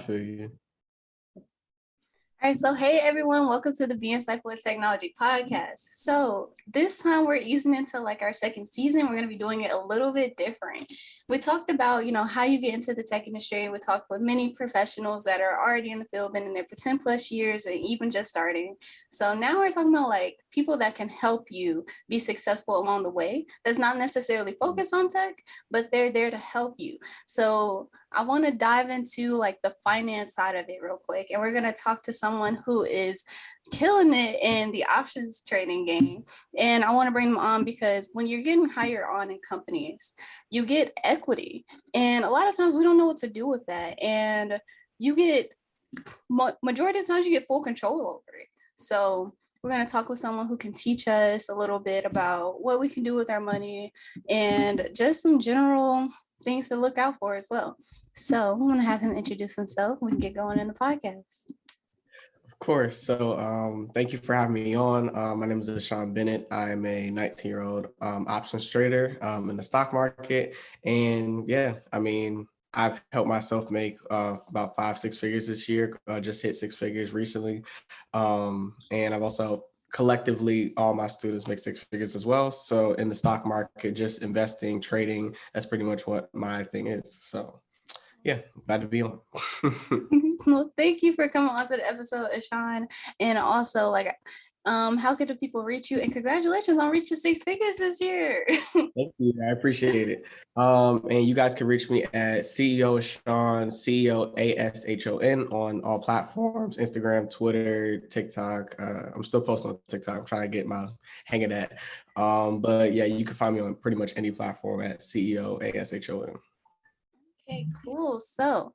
feel you. All right, so hey everyone, welcome to the Be Insightful with Technology podcast. So this time we're easing into like our second season. We're going to be doing it a little bit different. We talked about, how you get into the tech industry. We talked with many professionals that are already in the field, been in there for 10 plus years and even just starting. So now we're talking about like people that can help you be successful along the way. That's not necessarily focused on tech, but they're there to help you. So I want to dive into like the finance side of it real quick. And we're going to talk to someone who is killing it in the options trading game. And I want to bring them on because when you're getting hired on in companies, you get equity. And a lot of times we don't know what to do with that. And you get, majority of the times you get full control over it. So we're going to talk with someone who can teach us a little bit about what we can do with our money and just some general things to look out for as well. So I'm going to have him introduce himself. We can get going in the podcast. Of course. So thank you for having me on. My name is Ashon Bennett. I'm a 19-year-old options trader in the stock market. And yeah, I've helped myself make about 5-6 figures this year. Just hit 6 figures recently. And I've also collectively, all my students make 6 figures as well. So in the stock market, just investing, trading, that's pretty much what my thing is. So yeah, glad to be on. Well, thank you for coming on to the episode, Ashon. And also, how could the people reach you? And congratulations on reaching 6 figures this year. Thank you. I appreciate it. And you guys can reach me at CEO Ashon, CEO ASHON on all platforms, Instagram, Twitter, TikTok. I'm still posting on TikTok. I'm trying to get my hang of that. But yeah, you can find me on pretty much any platform at CEO ASHON. Okay, cool. So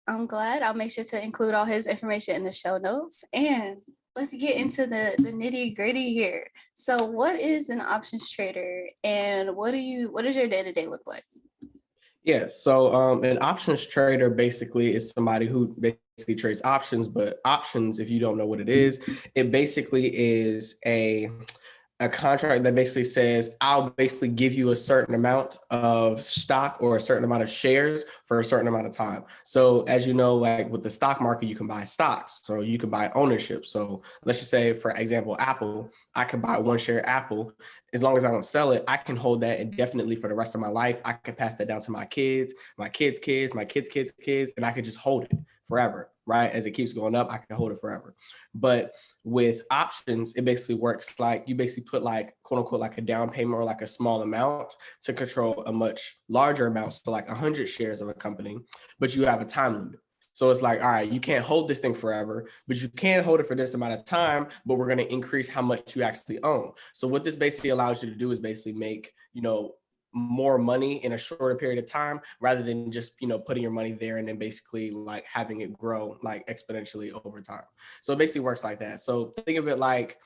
I'm glad. I'll make sure to include all his information in the show notes. And let's get into the nitty gritty here. So what is an options trader and what does your day-to-day look like? Yeah, so an options trader basically is somebody who basically trades options, but options, if you don't know what it basically is a contract that basically says, I'll basically give you a certain amount of stock or a certain amount of shares for a certain amount of time. So as you know, like with the stock market, you can buy stocks, so you can buy ownership. So let's just say, for example, Apple, I can buy 1 share Apple. As long as I don't sell it, I can hold that indefinitely for the rest of my life. I can pass that down to my kids, my kids' kids, my kids' kids' kids, and I could just hold it forever, right? As it keeps going up, I can hold it forever. But with options, it basically works like you basically put like, quote unquote, like a down payment or like a small amount to control a much larger amount. So like 100 shares of a company, but you have a time limit. So it's like, all right, you can't hold this thing forever, but you can hold it for this amount of time, but we're going to increase how much you actually own. So what this basically allows you to do is basically make, more money in a shorter period of time rather than just, putting your money there and then basically like having it grow like exponentially over time. So it basically works like that. So think of it like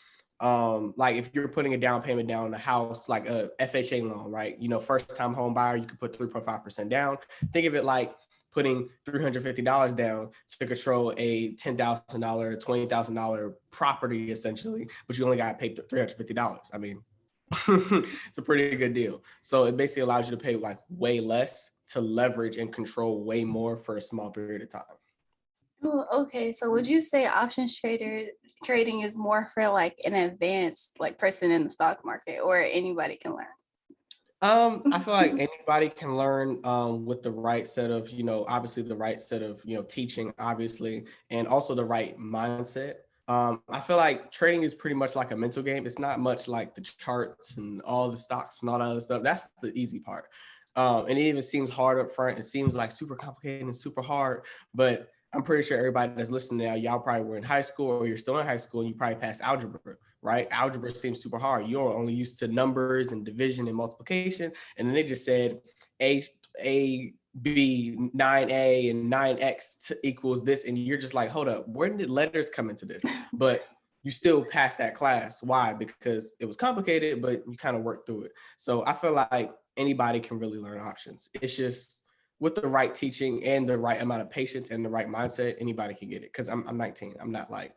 if you're putting a down payment down on a house, like a FHA loan, right? First time home buyer, you could put 3.5% down. Think of it like putting $350 down to control a $10,000, $20,000 property essentially, but you only got paid $350. I mean, it's a pretty good deal. So it basically allows you to pay like way less to leverage and control way more for a small period of time. Oh, okay. So would you say options trading is more for like an advanced like person in the stock market, or anybody can learn? I feel like anybody can learn with the right set of, obviously the right set of, teaching, obviously, and also the right mindset. I feel like trading is pretty much like a mental game. It's not much like the charts and all the stocks and all that other stuff. That's the easy part. And it even seems hard up front. It seems like super complicated and super hard, but I'm pretty sure everybody that's listening now, y'all probably were in high school or you're still in high school and you probably passed algebra, right? Algebra seems super hard. You're only used to numbers and division and multiplication. And then they just said A, B, 9A and 9X equals this. And you're just like, hold up, where did letters come into this? But you still passed that class. Why? Because it was complicated, but you kind of worked through it. So I feel like anybody can really learn options. It's just with the right teaching and the right amount of patience and the right mindset, anybody can get it. Because I'm 19. I'm not like,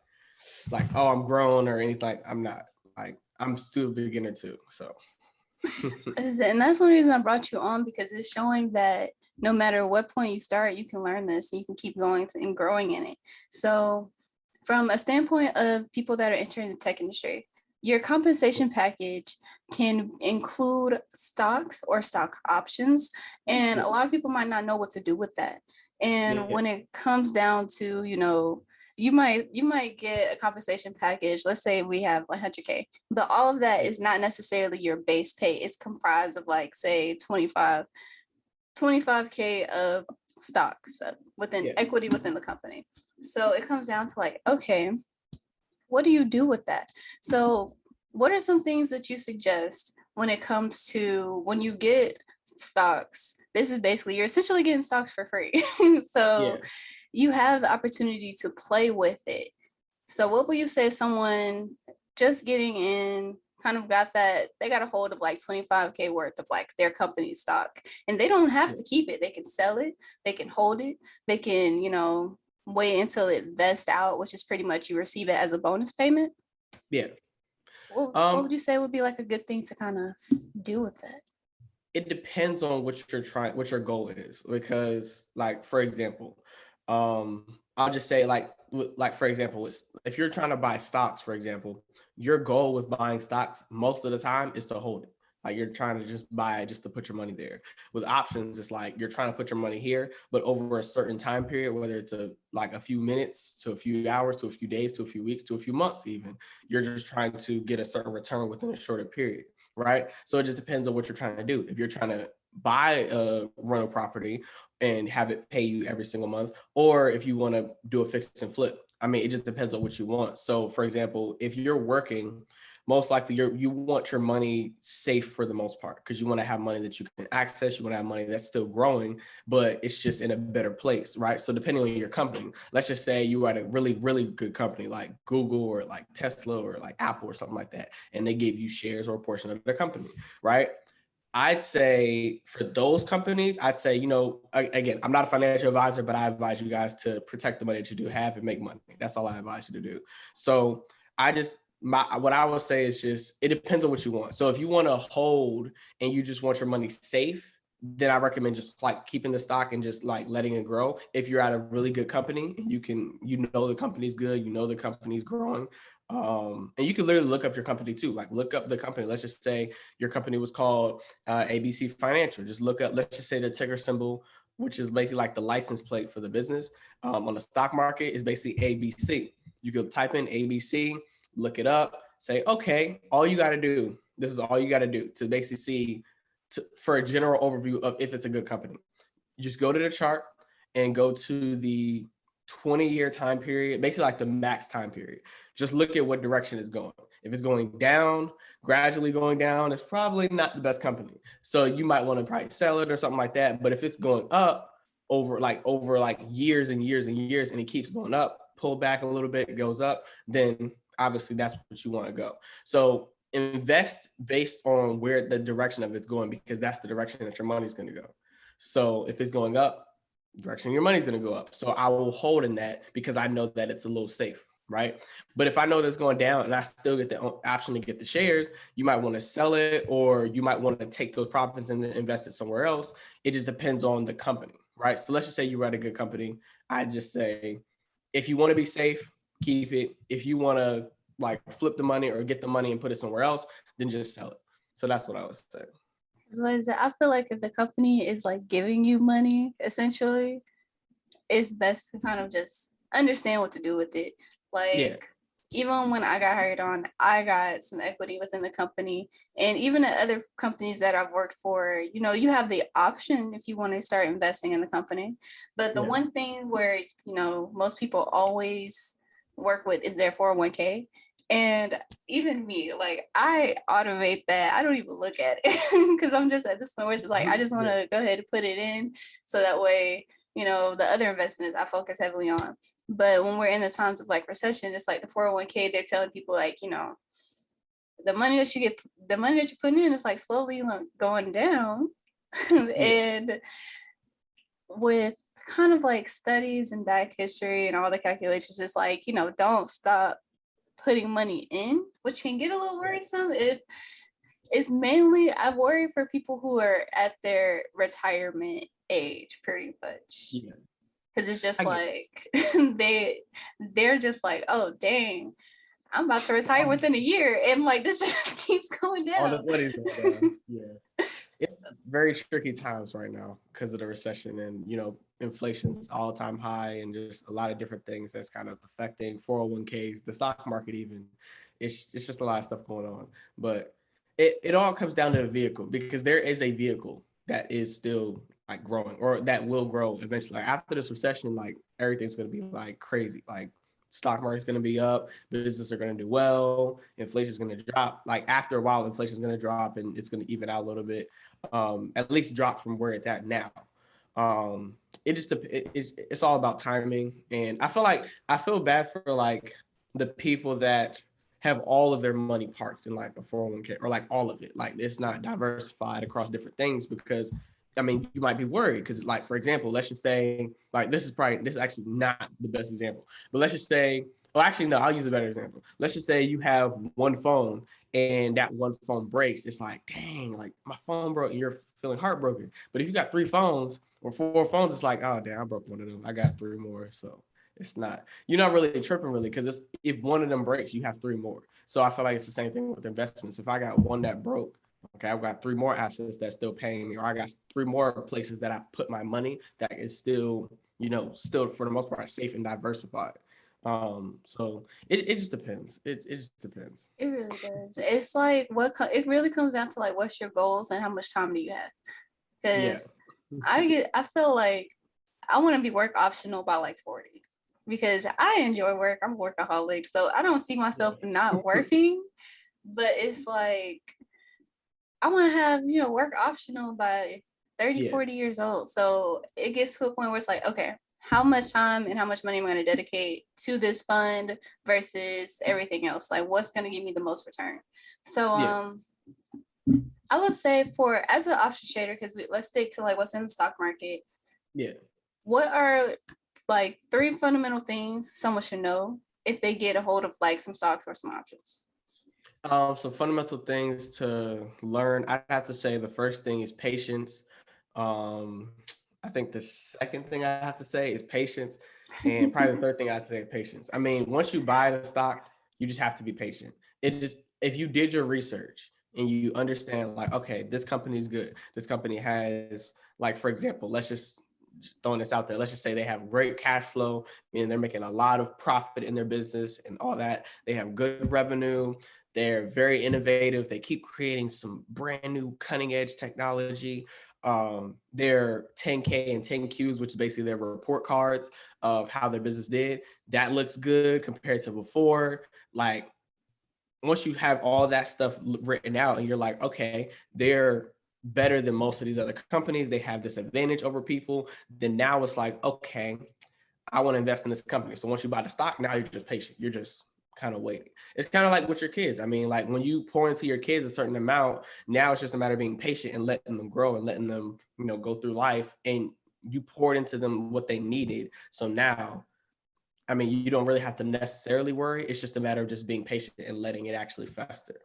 oh, I'm grown or anything. Like, I'm not. Like, I'm still a beginner too. So. And that's one reason I brought you on, because it's showing that no matter what point you start, you can learn this and you can keep going and growing in it. So from a standpoint of people that are entering the tech industry, your compensation package can include stocks or stock options. And a lot of people might not know what to do with that. And when it comes down to, you might get a compensation package. Let's say we have 100K, but all of that is not necessarily your base pay. It's comprised of like, say, 25K of stocks within equity within the company. So it comes down to like, okay, what do you do with that? So what are some things that you suggest when it comes to when you get stocks? This is basically, you're essentially getting stocks for free. So you have the opportunity to play with it. So what would you say someone just getting in kind of got that, they got a hold of like 25K worth of like their company stock, and they don't have to keep it. They can sell it, they can hold it, they can, wait until it vests out, which is pretty much you receive it as a bonus payment. What would you say would be like a good thing to kind of do with that? It depends on what your goal is, because like, for example, I'll just say like for example, if you're trying to buy stocks, for example, your goal with buying stocks most of the time is to hold it. Like you're trying to just buy it just to put your money there. With options, it's like you're trying to put your money here, but over a certain time period, whether it's like a few minutes to a few hours to a few days to a few weeks to a few months even, you're just trying to get a certain return within a shorter period, right? So it just depends on what you're trying to do. If you're trying to buy a rental property and have it pay you every single month, or if you want to do a fix and flip. I mean, it just depends on what you want. So for example, if you're working, most likely you want your money safe for the most part, because you want to have money that you can access. You want to have money that's still growing, but it's just in a better place, right? So depending on your company, let's just say you are at a really, really good company like Google or like Tesla or like Apple or something like that, and they gave you shares or a portion of their company, right? I'd say for those companies, I'd say, again, I'm not a financial advisor, but I advise you guys to protect the money that you do have and make money. That's all I advise you to do. So what I would say is just, it depends on what you want. So if you want to hold and you just want your money safe, then I recommend just like keeping the stock and just like letting it grow. If you're at a really good company and the company's good, the company's growing. And you can literally look up your company too. Like look up the company. Let's just say your company was called ABC Financial. Just look up, let's just say the ticker symbol, which is basically like the license plate for the business on the stock market, is basically ABC. You could type in ABC, look it up, say, okay, this is all you got to do to basically see for a general overview of if it's a good company. You just go to the chart and go to the 20-year time period, basically like the max time period. Just look at what direction it's going. If it's going down, gradually going down, it's probably not the best company. So you might want to probably sell it or something like that. But if it's going up over years and years and years, and it keeps going up, pull back a little bit, it goes up, then obviously that's what you want to go. So invest based on where the direction of it's going, because that's the direction that your money's going to go. So if it's going up, direction your money's going to go up. So I will hold in that because I know that it's a little safe, right? But if I know that's going down and I still get the option to get the shares, you might want to sell it, or you might want to take those profits and invest it somewhere else. It just depends on the company, right? So let's just say you're at a good company. I just say, if you want to be safe, keep it. If you want to like flip the money or get the money and put it somewhere else, then just sell it. So that's what I would say. I feel like if the company is like giving you money, essentially, it's best to kind of just understand what to do with it. Like, even when I got hired on, I got some equity within the company. And even at other companies that I've worked for, you have the option if you want to start investing in the company. But the one thing where, most people always work with is their 401k. And even me, like, I automate that. I don't even look at it because I'm just at this point where it's like, I just want to go ahead and put it in so that way, the other investments I focus heavily on. But when we're in the times of like recession, it's like the 401k, they're telling people like, the money that you're putting in is like slowly going down. And with kind of like studies and back history and all the calculations, it's like, don't stop putting money in, which can get a little worrisome if it's mainly, I worry for people who are at their retirement age pretty much. Yeah. Because it's just I get like they're just like, oh dang, I'm about to retire within a year, and like this just keeps going all the down. money's going down. Yeah. It's very tricky times right now because of the recession and, inflation's all-time high and just a lot of different things that's kind of affecting 401ks, the stock market even. It's just a lot of stuff going on. But it all comes down to the vehicle, because there is a vehicle that is still like growing, or that will grow eventually. Like after this recession, like everything's going to be like crazy. Like stock market's going to be up, businesses are going to do well, inflation's going to drop. Like after a while, inflation's going to drop and it's going to even out a little bit, at least drop from where it's at now. It's all about timing. And I feel bad for like the people that have all of their money parked in like a 401k, or like all of it. Like it's not diversified across different things, because I mean, you might be worried because, like, for example, let's just say, like, this is actually not the best example, but let's just say, well, actually, no, I'll use a better example. Let's just say you have one phone and that one phone breaks. It's like, dang, like my phone broke and you're feeling heartbroken. But if you got 3 phones or 4 phones, it's like, oh, damn, I broke one of them. I got 3 more. So you're not really tripping really, because if one of them breaks, you have 3 more. So I feel like it's the same thing with investments. If I got one that broke, okay, I've got 3 more assets that's still paying me, or I got 3 more places that I put my money that is still, still for the most part safe and diversified. So it just depends. It just depends. It really does. It's like it really comes down to like what's your goals and how much time do you have. Yeah. Because I feel like I want to be work optional by like 40, because I enjoy work. I'm a workaholic, so I don't see myself not working. But it's like I want to have, work optional by 30, 40 years old. So it gets to a point where it's like, okay, how much time and how much money am I going to dedicate to this fund versus everything else? Like what's going to give me the most return? So I would say as an option trader, because let's stick to like what's in the stock market. Yeah. What are like 3 fundamental things someone should know if they get a hold of like some stocks or some options? So fundamental things to learn, I'd have to say the first thing is patience. I think the second thing I have to say is patience. And probably the third thing I'd say is patience. I mean, once you buy the stock, you just have to be patient. If you did your research and you understand like, okay, this company is good. This company has, like, for example, let's just throwing this out there. Let's just say they have great cash flow, meaning they're making a lot of profit in their business and all that. They have good revenue. They're very innovative. They keep creating some brand new cutting edge technology. Their 10K and 10Qs, which is basically their report cards of how their business did, that looks good compared to before. Like once you have all that stuff written out and you're like, okay, they're better than most of these other companies, they have this advantage over people, then now it's like, okay, I want to invest in this company. So once you buy the stock, now you're just patient. You're just kind of waiting. It's kind of like with your kids. I mean, like when you pour into your kids a certain amount, now it's just a matter of being patient and letting them grow and letting them, go through life. And you poured into them what they needed. So now, I mean, you don't really have to necessarily worry. It's just a matter of just being patient and letting it actually fester.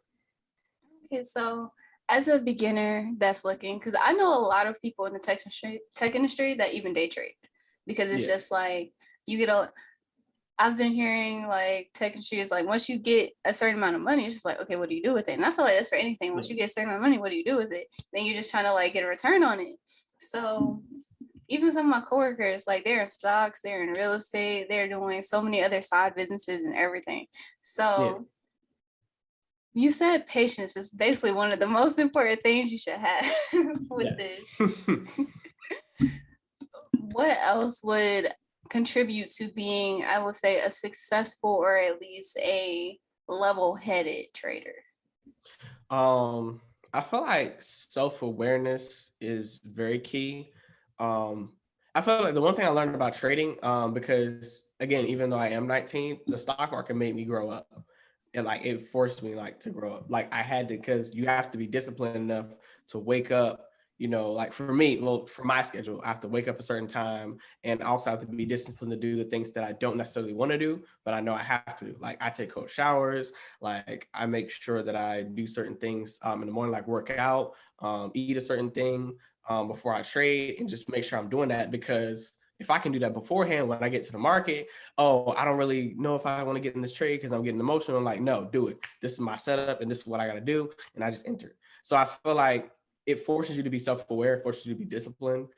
Okay, so as a beginner that's looking, because I know a lot of people in the tech industry that even day trade, because it's just like I've been hearing like tech industry is like once you get a certain amount of money, it's just like, okay, what do you do with it? And I feel like that's for anything. Once you get a certain amount of money, what do you do with it? Then you're just trying to like get a return on it. So even some of my coworkers, like they're in stocks, they're in real estate, they're doing so many other side businesses and everything. So you said patience is basically one of the most important things you should have with this. What else would contribute to being, I would say, a successful or at least a level-headed trader? I feel like self-awareness is very key. I feel like the one thing I learned about trading, because again, even though I am 19, the stock market made me grow up. And like it forced me like to grow up. Like I had to, because you have to be disciplined enough to wake up, like for me, well, for my schedule, I have to wake up a certain time, and I also have to be disciplined to do the things that I don't necessarily want to do, but I know I have to do. Like I take cold showers, like I make sure that I do certain things in the morning, like work out, eat a certain thing. before I trade, and just make sure I'm doing that, because if I can do that beforehand when I get to the market, oh, I don't really know if I want to get in this trade because I'm getting emotional. I'm like, no, do it. This is my setup and this is what I got to do. And I just enter. So I feel like it forces you to be self-aware, it forces you to be disciplined.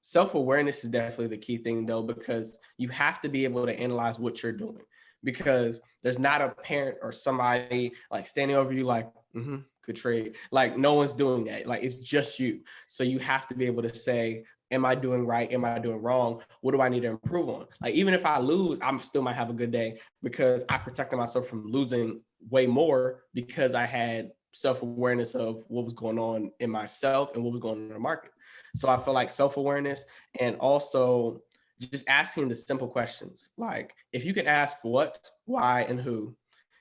Self-awareness is definitely the key thing though, because you have to be able to analyze what you're doing, because there's not a parent or somebody like standing over you like, good trade. Like no one's doing that. Like it's just you. So you have to be able to say, am I doing right? Am I doing wrong? What do I need to improve on? Like even if I lose, I'm still might have a good day because I protected myself from losing way more because I had self-awareness of what was going on in myself and what was going on in the market. So I feel like self-awareness, and also just asking the simple questions. Like if you can ask what, why, and who,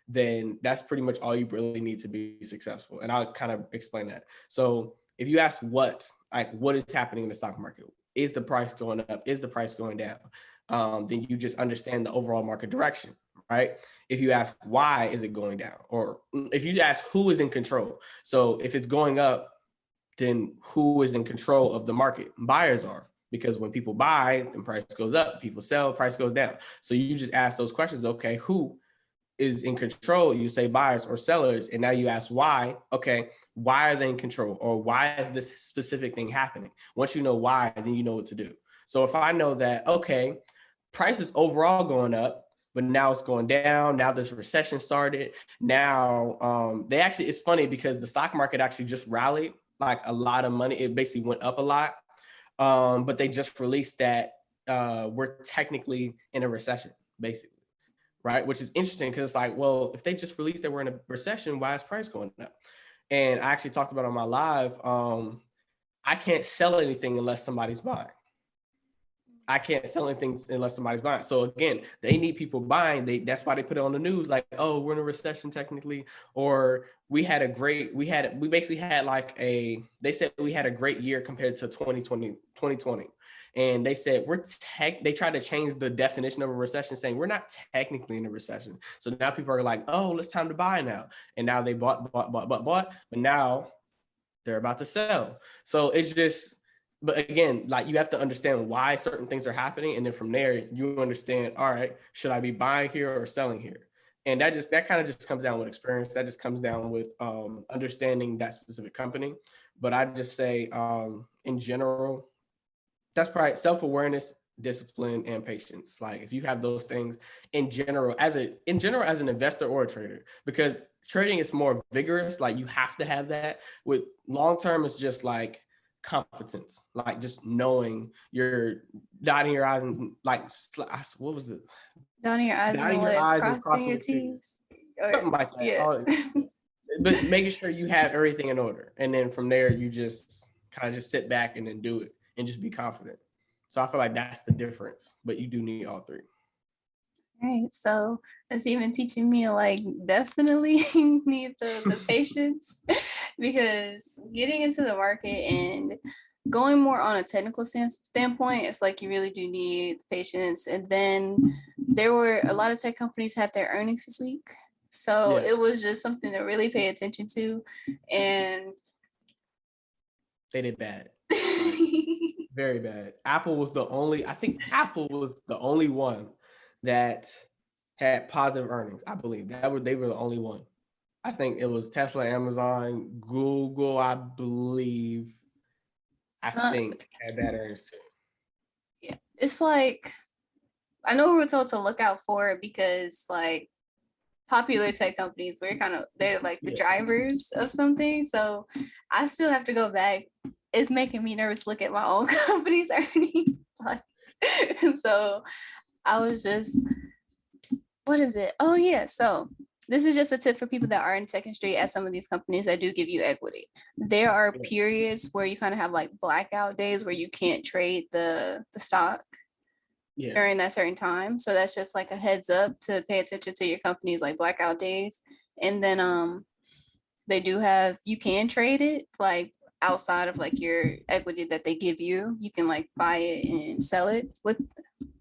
then that's pretty much all you really need to be successful. And I'll kind of explain that. So if you ask what, like what is happening in the stock market, is the price going up? Is the price going down? Then you just understand the overall market direction, right? If you ask why is it going down, or if you ask who is in control. So if it's going up, then who is in control of the market? Buyers are, because when people buy, then price goes up. People sell, price goes down. So you just ask those questions. Okay, who is in control? You say buyers or sellers, and now you ask why. Okay, why are they in control, or why is this specific thing happening? Once you know why, then you know what to do. So if I know that, okay, price is overall going up, but now it's going down, now this recession started, now they actually, it's funny because the stock market actually just rallied like a lot of money. It basically went up a lot, but they just released that we're technically in a recession, basically. Right, which is interesting because it's like, well, if they just released that we're in a recession, why is price going up? And I actually talked about on my live, I can't sell anything unless somebody's buying. I can't sell anything unless somebody's buying. So again, they need people buying. That's why they put it on the news, like, oh, we're in a recession technically, or we basically had like they said we had a great year compared to 2020. And they said they tried to change the definition of a recession, saying we're not technically in a recession. So now people are like, oh, it's time to buy now. And now they bought, but now they're about to sell. So it's just, but again, like you have to understand why certain things are happening. And then from there, you understand, all right, should I be buying here or selling here? And that kind of just comes down with experience. That just comes down with understanding that specific company. But I just say in general, that's probably self-awareness, discipline, and patience. Like if you have those things in general as an investor or a trader, because trading is more vigorous, like you have to have that. With long term, it's just like competence, like just knowing you're dotting your eyes and like what was it? Dotting your eyes and crossing your T's. Something like that. Yeah. But making sure you have everything in order. And then from there, you just kind of just sit back and then do it and just be confident. So I feel like that's the difference, but you do need all three. All right, so that's even teaching me like definitely need the patience, because getting into the market and going more on a technical standpoint, it's like you really do need patience. And then there were a lot of tech companies had their earnings this week, so It was just something to really pay attention to, and they did bad. Very bad. Apple was the only one that had positive earnings. I believe they were the only one. I think it was Tesla, Amazon, Google, I think had bad earnings too. Yeah, it's like, I know we were told to look out for it because like popular tech companies, they're like the drivers of something. So I still have to go back. It's making me nervous to look at my own company's earnings. So I was just, what is it? Oh yeah. So this is just a tip for people that are in tech industry at some of these companies that do give you equity. There are periods where you kind of have like blackout days where you can't trade the stock during that certain time. So that's just like a heads up to pay attention to your company's like blackout days. And then they do have, you can trade it like outside of like your equity that they give you. You can like buy it and sell it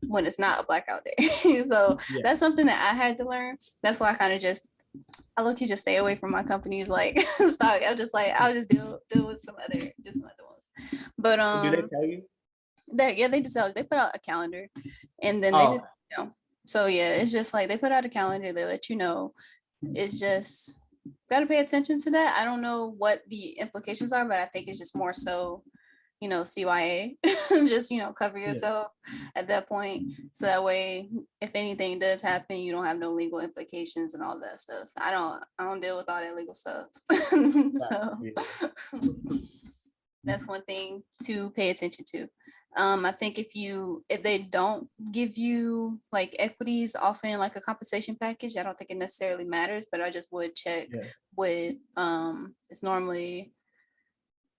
when it's not a blackout day. So that's something that I had to learn. That's why I look-key just stay away from my company's like stock. I'll just deal with some other ones. But Do they tell you? they just they put out a calendar, and then they Oh, just so yeah, it's just like they put out a calendar, they let you know. It's just got to pay attention to that. I don't know what the implications are, but I think it's just more so, CYA, just, cover yeah. yourself at that point. So that way, if anything does happen, you don't have no legal implications and all that stuff. I don't deal with all that legal stuff. So that's one thing to pay attention to. I think if they don't give you like equities often like a compensation package, I don't think it necessarily matters, but I just would check Yeah. with it's normally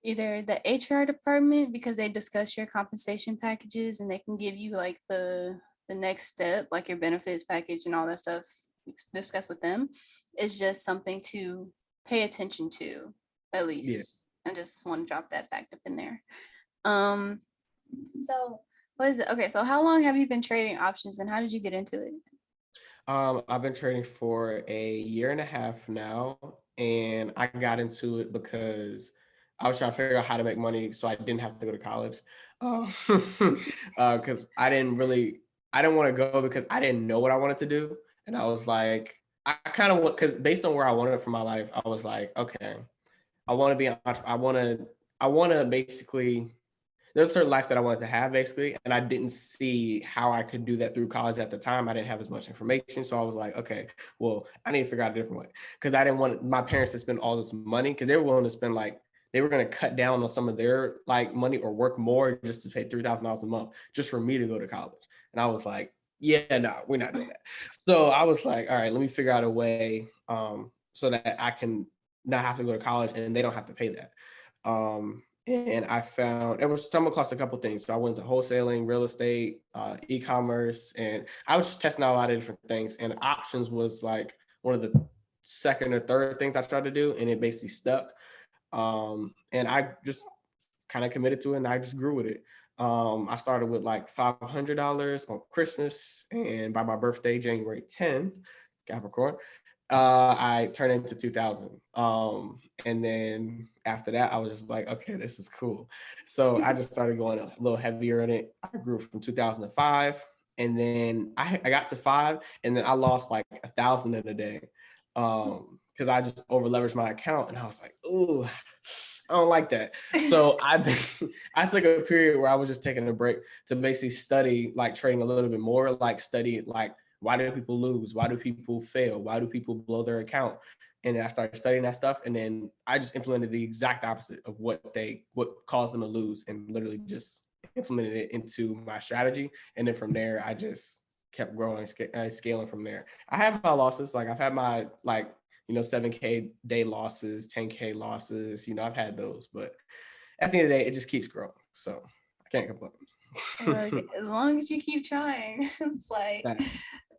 either the HR department because they discuss your compensation packages and they can give you like the next step, like your benefits package and all that stuff discuss with them. It's just something to pay attention to at Yeah. least. I just want to drop that fact up in there. Um so what is it? Okay, so how long have you been trading options and how did you get into it? I've been trading for a year and a half now, and I got into it because I was trying to figure out how to make money so I didn't have to go to college. Because I didn't want to go because I didn't know what I wanted to do. And I was like, I kind of want, because based on where I wanted it for my life, I was like, okay, I want to be an entrepreneur. I want to basically, there's a certain life that I wanted to have basically, and I didn't see how I could do that through college at the time. I didn't have as much information, so I was like, okay, well, I need to figure out a different way because I didn't want my parents to spend all this money because they were willing to spend like they were going to cut down on some of their like money or work more just to pay $3,000 a month just for me to go to college, and I was like, yeah, no, we're not doing that. So I was like, all right, let me figure out a way so that I can not have to go to college and they don't have to pay that. And I found it was stumbled across a couple things. So I went to wholesaling, real estate, e-commerce, and I was just testing out a lot of different things. And options was like one of the second or third things I tried to do, and it basically stuck. And I just kind of committed to it, and I just grew with it. I started with like $500 on Christmas, and by my birthday, January 10th, Capricorn, I turned into 2000. And then after that, I was just like, okay, this is cool. So I just started going a little heavier in it. I grew from 2005, and then I got to 5, and then I lost like 1,000 in a day because I just over leveraged my account, and I was like, ooh, I don't like that. So I took a period where I was just taking a break to basically study like trading a little bit more, like study like why do people lose? Why do people fail? Why do people blow their account? And then I started studying that stuff, and then I just implemented the exact opposite of what caused them to lose, and literally just implemented it into my strategy. And then from there, I just kept growing, scaling from there. I have my losses, like I've had my 7K day losses, 10K losses. I've had those, but at the end of the day, it just keeps growing. So I can't complain. As long as you keep trying, it's like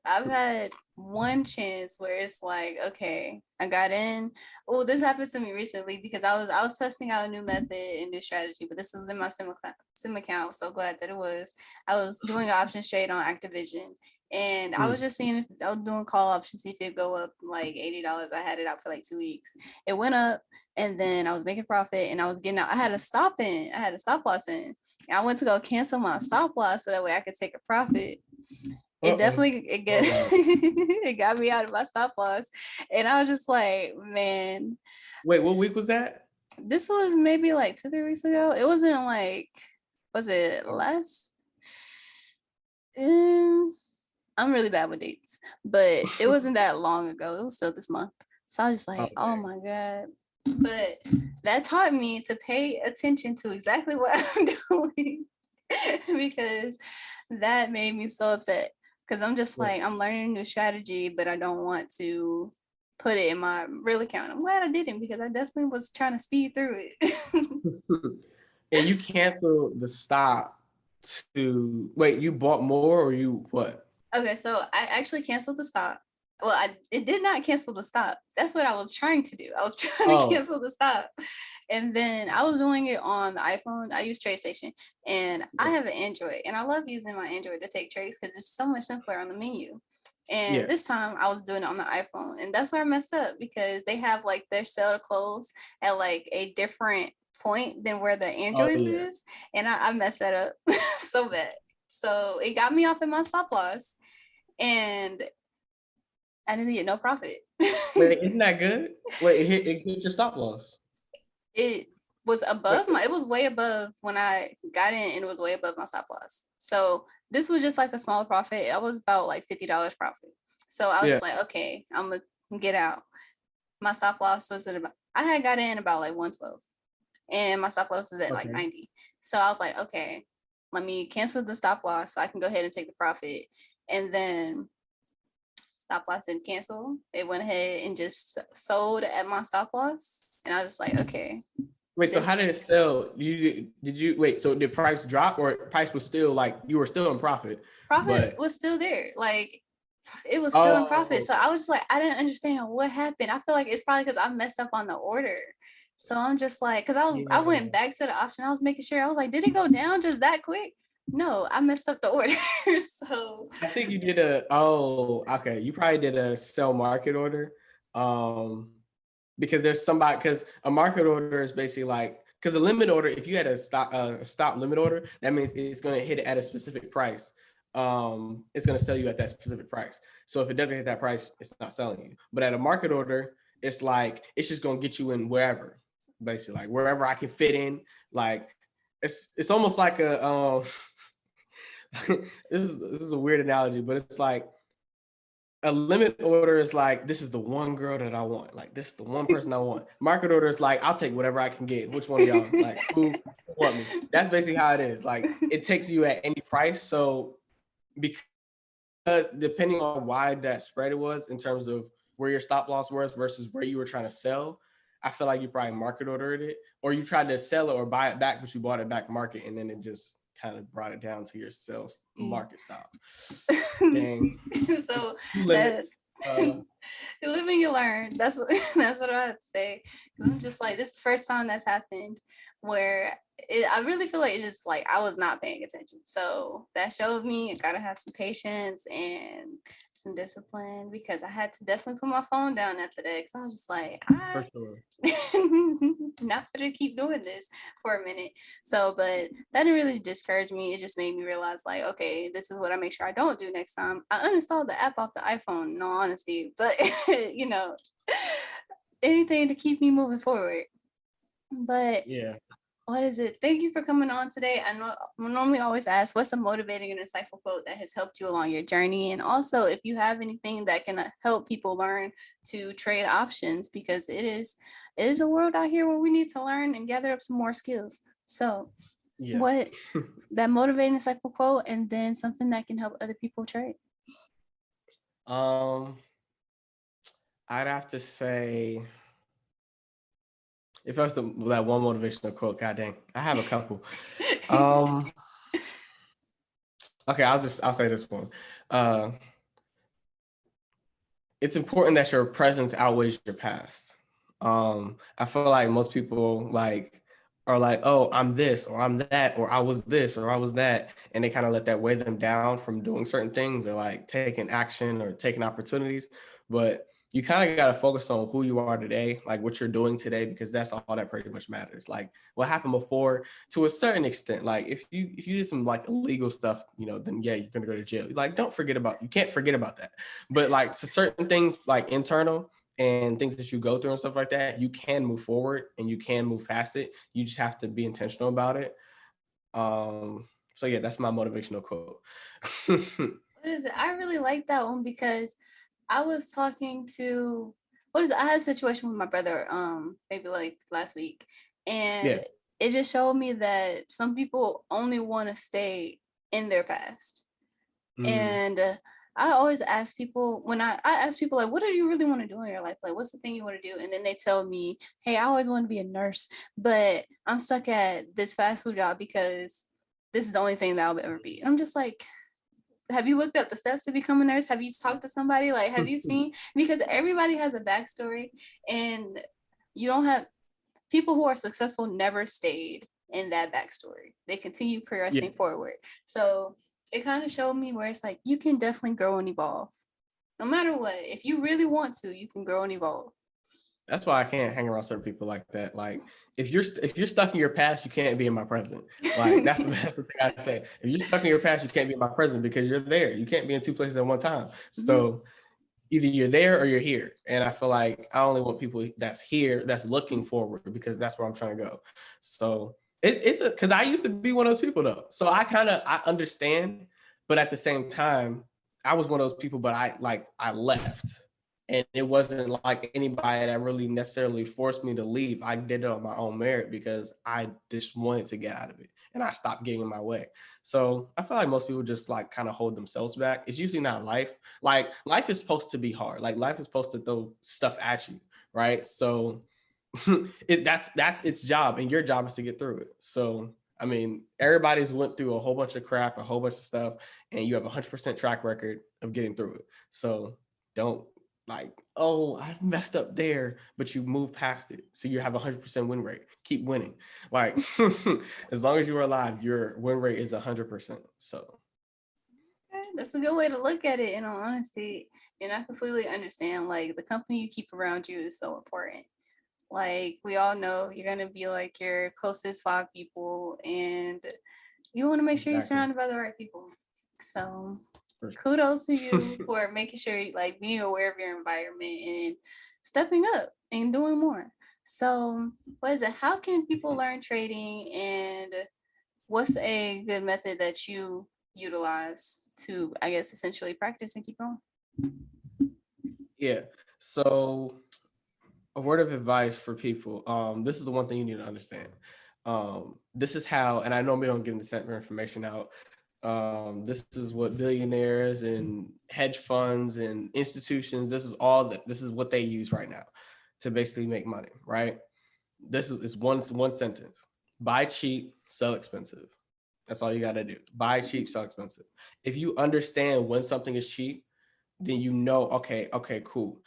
I've had one chance where it's like, okay, I got in. Oh, this happened to me recently because I was testing out a new method and new strategy, but this was in my sim account. So glad that it was. I was doing options trade on Activision. And I was just seeing if I was doing call options, see if it go up like $80. I had it out for like 2 weeks. It went up, and then I was making profit, and I was getting out. I had a stop loss in. And I went to go cancel my stop loss so that way I could take a profit. It definitely it got me out of my stop loss, and I was just like, man. Wait, what week was that? This was maybe like 2-3 weeks ago. It wasn't like, was it less? I'm really bad with dates, but it wasn't that long ago. It was still this month. So I was just like, oh my God. But that taught me to pay attention to exactly what I'm doing because that made me so upset. Because I'm just like, I'm learning a new strategy, but I don't want to put it in my real account. I'm glad I didn't because I definitely was trying to speed through it. And you canceled the stop to wait, you bought more or you what? Okay, so I actually canceled the stop. Well, it did not cancel the stop. That's what I was trying to do. I was trying to cancel the stop. And then I was doing it on the iPhone. I use TradeStation, and I have an Android, and I love using my Android to take trades because it's so much simpler on the menu. And this time I was doing it on the iPhone, and that's where I messed up because they have like their sale to close at like a different point than where the Oh Androids yeah. is, and I messed that up so bad. So it got me off at my stop loss, and I didn't get no profit. Wait, isn't that good? Wait, it hit your stop loss. It was Wait, above it was way above when I got in, and it was way above my stop loss. So this was just like a smaller profit. I was about like $50 profit. So I was yeah. just like, okay, I'm gonna get out. My stop loss was at about, I had got in about like 112, and my stop loss was at like Okay. 90. So I was like, okay, let me cancel the stop loss so I can go ahead and take the profit. And then stop loss didn't cancel. It went ahead and just sold at my stop loss. And I was just like, okay, Wait, so how this did it sell? Did you wait? So did price drop or price was still like you were still in profit? profit But was still there. Like it was still in profit. oh So I was just like, I didn't understand what happened. I feel like it's probably because I messed up on the order. So I'm just like, because I yeah, went back to the option. I was making sure. I was like, did it go down just that quick? No, I messed up the order. So I think you did okay. You probably did a sell market order. Um, because there's somebody because a market order is basically like because a limit order, if you had a stop limit order, that means it's going to hit it at a specific price. It's going to sell you at that specific price. So if it doesn't hit that price, it's not selling you. But at a market order, it's like it's just going to get you in wherever, basically like wherever I can fit in. Like it's almost like a this is a weird analogy, but it's like a limit order is like this is the one girl that I want. Like this is the one person I want. Market order is like I'll take whatever I can get. Which one of y'all? Like who want me? That's basically how it is. Like it takes you at any price. So because depending on how wide that spread it was in terms of where your stop loss was versus where you were trying to sell, I feel like you probably market ordered it or you tried to sell it or buy it back, but you bought it back market and then it just kind of brought it down to your sales market stop. Dang. so Two that limits. you live and you learn. That's what I have to say. Because I'm just like, this is the first time that's happened where I really feel like it's just like I was not paying attention. So that showed me I gotta have some patience and some discipline, because I had to definitely put my phone down after that. Because I was just like, For sure. not gonna keep doing this for a minute. So, but that didn't really discourage me. It just made me realize, like, okay, this is what I make sure I don't do next time. I uninstalled the app off the iPhone, in all honesty, but anything to keep me moving forward. But Yeah. what is it? Thank you for coming on today. I know I normally always ask, what's a motivating and insightful quote that has helped you along your journey? And also, if you have anything that can help people learn to trade options, because it is a world out here where we need to learn and gather up some more skills. So, Yeah. what that motivating, insightful quote, and then something that can help other people trade? I'd have to say if I was that one motivational quote, god dang, I have a couple. Okay, I'll say this one. It's important that your presence outweighs your past. I feel like most people like are like, oh, I'm this or I'm that or I was this or I was that, and they kind of let that weigh them down from doing certain things or like taking action or taking opportunities. But you kind of got to focus on who you are today, like what you're doing today, because that's all that pretty much matters. Like what happened before, to a certain extent. Like if you did some like illegal stuff, then yeah, you're gonna go to jail. Like you can't forget about that. But like to certain things like internal and things that you go through and stuff like that, you can move forward and you can move past it. You just have to be intentional about it. So yeah, that's my motivational quote. What is it? I really like that one because I was talking to I had a situation with my brother, maybe like last week, Yeah. and it just showed me that some people only want to stay in their past. Mm, And I always ask people, when I ask people, like, what do you really want to do in your life? Like, what's the thing you want to do? And then they tell me, hey, I always want to be a nurse, but I'm stuck at this fast food job because this is the only thing that I'll ever be. And I'm just like, have you looked up the steps to become a nurse? Have you talked to somebody? Like, have you seen? Because everybody has a backstory, and you don't have people who are successful never stayed in that backstory. They continue yeah. progressing forward. So it kind of showed me where it's like you can definitely grow and evolve. No matter what, if you really want to, you can grow and evolve. That's why I can't hang around certain people like that. Like if you're stuck in your past, you can't be in my present. Like that's the thing I say. If you're stuck in your past, you can't be in my present because you're there. You can't be in two places at one time. So either you're there or you're here. And I feel like I only want people that's here, that's looking forward, because that's where I'm trying to go. So it's because I used to be one of those people though. So I understand, but at the same time, I was one of those people, but I left. And it wasn't like anybody that really necessarily forced me to leave. I did it on my own merit because I just wanted to get out of it and I stopped getting in my way. So I feel like most people just like kind of hold themselves back. It's usually not life. Like life is supposed to be hard. Like life is supposed to throw stuff at you, right? So that's its job, and your job is to get through it. So I mean, everybody's went through a whole bunch of crap, a whole bunch of stuff, and you have 100% track record of getting through it. So don't like, oh, I messed up there, but you move past it. So you have 100% win rate. Keep winning. Like as long as you are alive, your win rate is 100%. So that's a good way to look at it, in all honesty. And I completely understand, like, the company you keep around you is so important. Like, we all know you're going to be like your closest 5 people, and you want to make sure you're surrounded by the right people. So kudos to you for making sure, like, being aware of your environment and stepping up and doing more. So what is it? How can people learn trading, and what's a good method that you utilize to, I guess, essentially practice and keep going? Yeah. So a word of advice for people. This is the one thing you need to understand. This is how, and I normally don't give the information out. This is what billionaires and hedge funds and institutions, this is what they use right now to basically make money, right? This is one sentence. Buy cheap, sell expensive. That's all you got to do. Buy cheap, sell expensive. If you understand when something is cheap, then you know, okay, cool.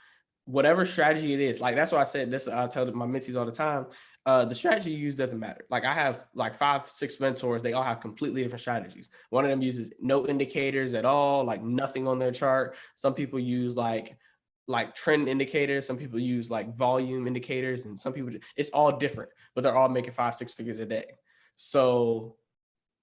Whatever strategy it is, like that's why I said this, I tell my mentees all the time, the strategy you use doesn't matter. Like I have like 5-6 mentors, they all have completely different strategies. One of them uses no indicators at all, like nothing on their chart. Some people use like trend indicators, some people use like volume indicators, and some people, it's all different, but they're all making 5-6 figures a day. So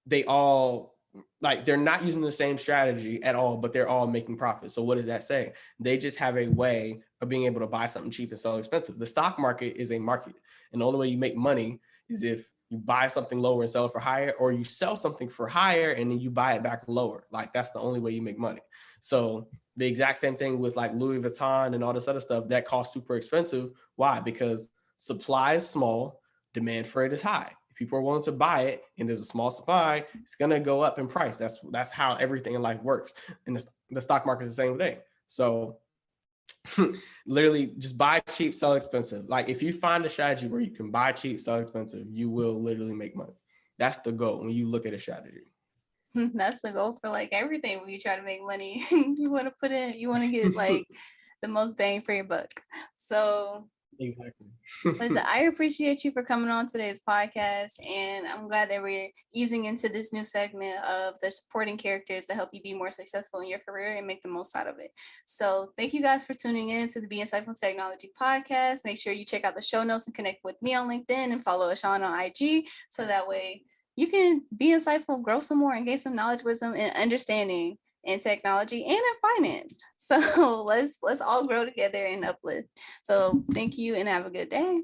they all, like, they're not using the same strategy at all, but they're all making profits. So what does that say? They just have a way of being able to buy something cheap and sell expensive. The stock market is a market, and the only way you make money is if you buy something lower and sell it for higher, or you sell something for higher and then you buy it back lower. Like that's the only way you make money. So the exact same thing with like Louis Vuitton and all this other stuff that costs super expensive. Why? Because supply is small, demand for it is high. People are willing to buy it and there's a small supply, it's going to go up in price. That's how everything in life works. And the stock market is the same thing. So literally just buy cheap, sell expensive. Like if you find a strategy where you can buy cheap, sell expensive, you will literally make money. That's the goal when you look at a strategy. That's the goal for like everything when you try to make money. You want to get like the most bang for your buck. So exactly. Listen, I appreciate you for coming on today's podcast, and I'm glad that we're easing into this new segment of the supporting characters to help you be more successful in your career and make the most out of it. So thank you guys for tuning in to the Be Insightful Technology podcast. Make sure you check out the show notes and connect with me on LinkedIn and follow Ashon on IG, so that way you can be insightful, grow some more, and gain some knowledge, wisdom, and understanding in technology and in finance. So let's all grow together and uplift. So thank you and have a good day.